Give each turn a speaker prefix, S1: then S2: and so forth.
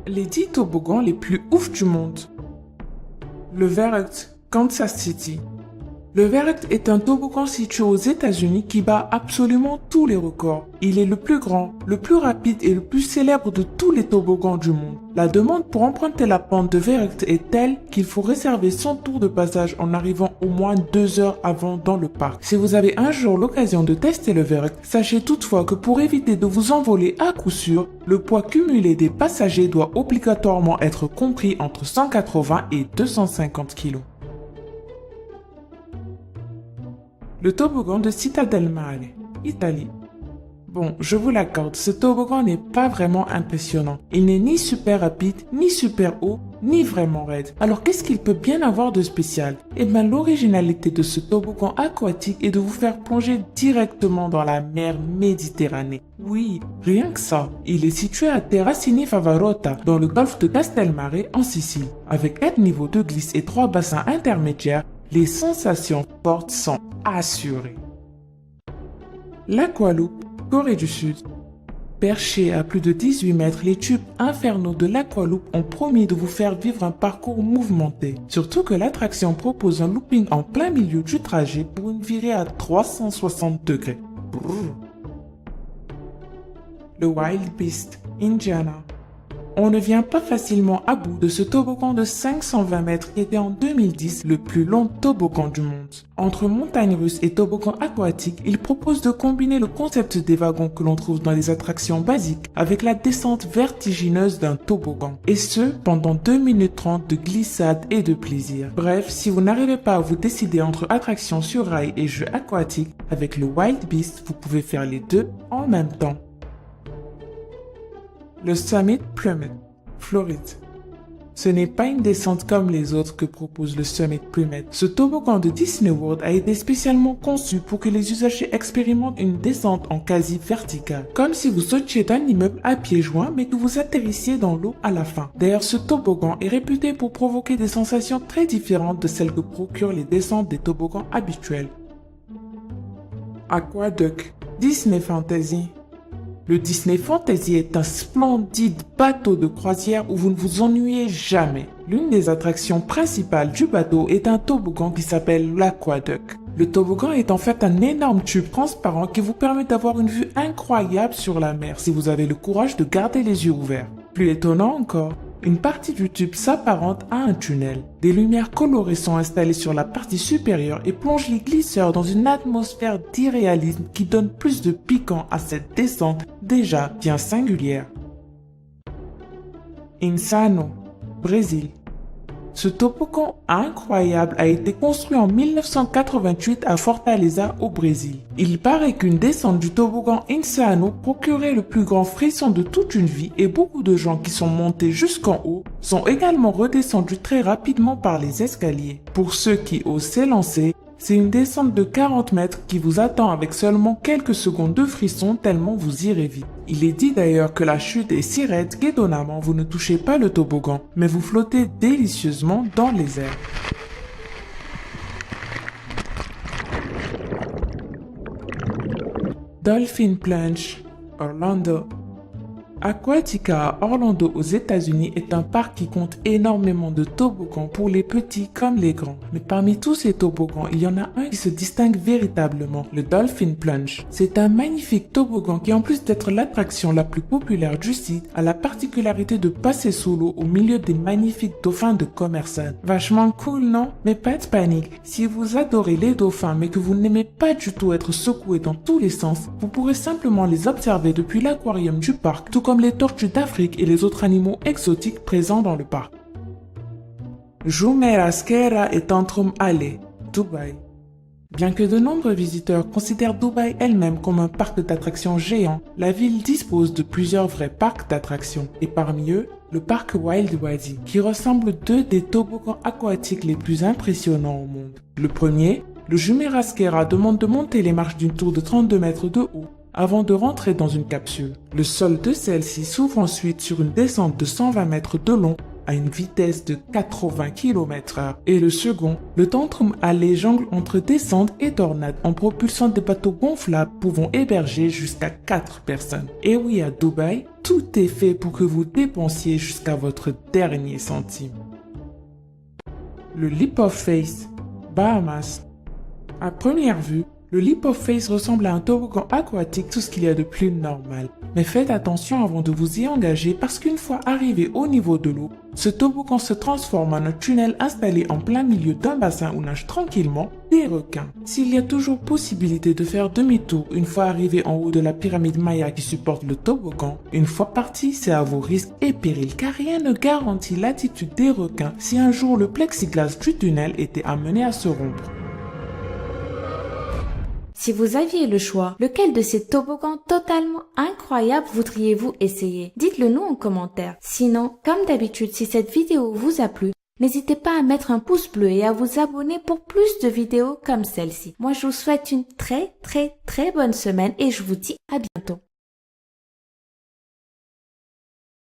S1: Les 10 toboggans les plus ouf du monde. Le Verrückt, Kansas City. Le Verrückt est un toboggan situé aux États-Unis qui bat absolument tous les records. Il est le plus grand, le plus rapide et le plus célèbre de tous les toboggans du monde. La demande pour emprunter la pente de Verrückt est telle qu'il faut réserver son tour de passage en arrivant au moins 2 heures avant dans le parc. Si vous avez un jour l'occasion de tester le Verrückt, sachez toutefois que pour éviter de vous envoler à coup sûr, le poids cumulé des passagers doit obligatoirement être compris entre 180 et 250 kg. Le toboggan de Città del Mare, Italie. Bon, je vous l'accorde, ce toboggan n'est pas vraiment impressionnant. Il n'est ni super rapide, ni super haut, ni vraiment raide. Alors qu'est-ce qu'il peut bien avoir de spécial? Eh bien, l'originalité de ce toboggan aquatique est de vous faire plonger directement dans la mer Méditerranée. Oui, rien que ça. Il est situé à Terracini Favarota, dans le golfe de Castelmare, en Sicile. Avec 4 niveaux de glisse et 3 bassins intermédiaires, les sensations fortes sont assurées. L'Aqualoop, Corée du Sud. Perchés à plus de 18 mètres, les tubes infernaux de l'Aqualoop ont promis de vous faire vivre un parcours mouvementé. Surtout que l'attraction propose un looping en plein milieu du trajet pour une virée à 360 degrés. Brrr. Le Wild Beast, Indiana. On ne vient pas facilement à bout de ce toboggan de 520 mètres qui était en 2010 le plus long toboggan du monde. Entre montagne russe et toboggan aquatique, il propose de combiner le concept des wagons que l'on trouve dans les attractions basiques avec la descente vertigineuse d'un toboggan. Et ce, pendant 2 minutes 30 de glissade et de plaisir. Bref, si vous n'arrivez pas à vous décider entre attractions sur rail et jeux aquatiques, avec le Wild Beast, vous pouvez faire les deux en même temps. Le Summit Plummet, Floride. Ce n'est pas une descente comme les autres que propose le Summit Plummet. Ce toboggan de Disney World a été spécialement conçu pour que les usagers expérimentent une descente en quasi verticale. Comme si vous sautiez d'un immeuble à pieds joints mais que vous atterrissiez dans l'eau à la fin. D'ailleurs, ce toboggan est réputé pour provoquer des sensations très différentes de celles que procurent les descentes des toboggans habituels. Aquaduct, Disney Fantasy. Le Disney Fantasy est un splendide bateau de croisière où vous ne vous ennuyez jamais. L'une des attractions principales du bateau est un toboggan qui s'appelle l'Aquaduct. Le toboggan est en fait un énorme tube transparent qui vous permet d'avoir une vue incroyable sur la mer si vous avez le courage de garder les yeux ouverts. Plus étonnant encore, une partie du tube s'apparente à un tunnel. Des lumières colorées sont installées sur la partie supérieure et plongent les glisseurs dans une atmosphère d'irréalisme qui donne plus de piquant à cette descente déjà bien singulière. Insano, Brésil. Ce toboggan incroyable a été construit en 1988 à Fortaleza au Brésil. Il paraît qu'une descente du toboggan Insano procurait le plus grand frisson de toute une vie et beaucoup de gens qui sont montés jusqu'en haut sont également redescendus très rapidement par les escaliers. Pour ceux qui osent s'élancer, c'est une descente de 40 mètres qui vous attend avec seulement quelques secondes de frisson tellement vous irez vite. Il est dit d'ailleurs que la chute est si raide qu'étonnamment vous ne touchez pas le toboggan, mais vous flottez délicieusement dans les airs. Dolphin Plunge, Orlando. Aquatica à Orlando aux États-Unis est un parc qui compte énormément de toboggans pour les petits comme les grands. Mais parmi tous ces toboggans, il y en a un qui se distingue véritablement, le Dolphin Plunge. C'est un magnifique toboggan qui, en plus d'être l'attraction la plus populaire du site, a la particularité de passer sous l'eau au milieu des magnifiques dauphins de Commerson. Vachement cool, non? Mais pas de panique, si vous adorez les dauphins mais que vous n'aimez pas du tout être secoué dans tous les sens, vous pourrez simplement les observer depuis l'aquarium du parc, tout comme les tortues d'Afrique et les autres animaux exotiques présents dans le parc. Jumeirah et Tantrum Alley, Dubaï. Bien que de nombreux visiteurs considèrent Dubaï elle-même comme un parc d'attractions géant, la ville dispose de plusieurs vrais parcs d'attractions, et parmi eux, le parc Wild Wadi, qui ressemble deux des toboggans aquatiques les plus impressionnants au monde. Le premier, le Jumeirah demande de monter les marches d'une tour de 32 mètres de haut, avant de rentrer dans une capsule. Le sol de celle-ci s'ouvre ensuite sur une descente de 120 mètres de long à une vitesse de 80 km/h. Et le second, le tantrum allait jongle entre descente et tornade en propulsant des bateaux gonflables pouvant héberger jusqu'à 4 personnes. Et oui, à Dubaï, tout est fait pour que vous dépensiez jusqu'à votre dernier centime. Le Leap of Faith, Bahamas. À première vue, le Leap of Faith ressemble à un toboggan aquatique, tout ce qu'il y a de plus normal. Mais faites attention avant de vous y engager parce qu'une fois arrivé au niveau de l'eau, ce toboggan se transforme en un tunnel installé en plein milieu d'un bassin où nagent tranquillement des requins. S'il y a toujours possibilité de faire demi-tour une fois arrivé en haut de la pyramide Maya qui supporte le toboggan, une fois parti, c'est à vos risques et périls car rien ne garantit l'attitude des requins si un jour le plexiglas du tunnel était amené à se rompre.
S2: Si vous aviez le choix, lequel de ces toboggans totalement incroyables voudriez-vous essayer? Dites-le nous en commentaire. Sinon, comme d'habitude, si cette vidéo vous a plu, n'hésitez pas à mettre un pouce bleu et à vous abonner pour plus de vidéos comme celle-ci. Moi, je vous souhaite une très bonne semaine et je vous dis à bientôt.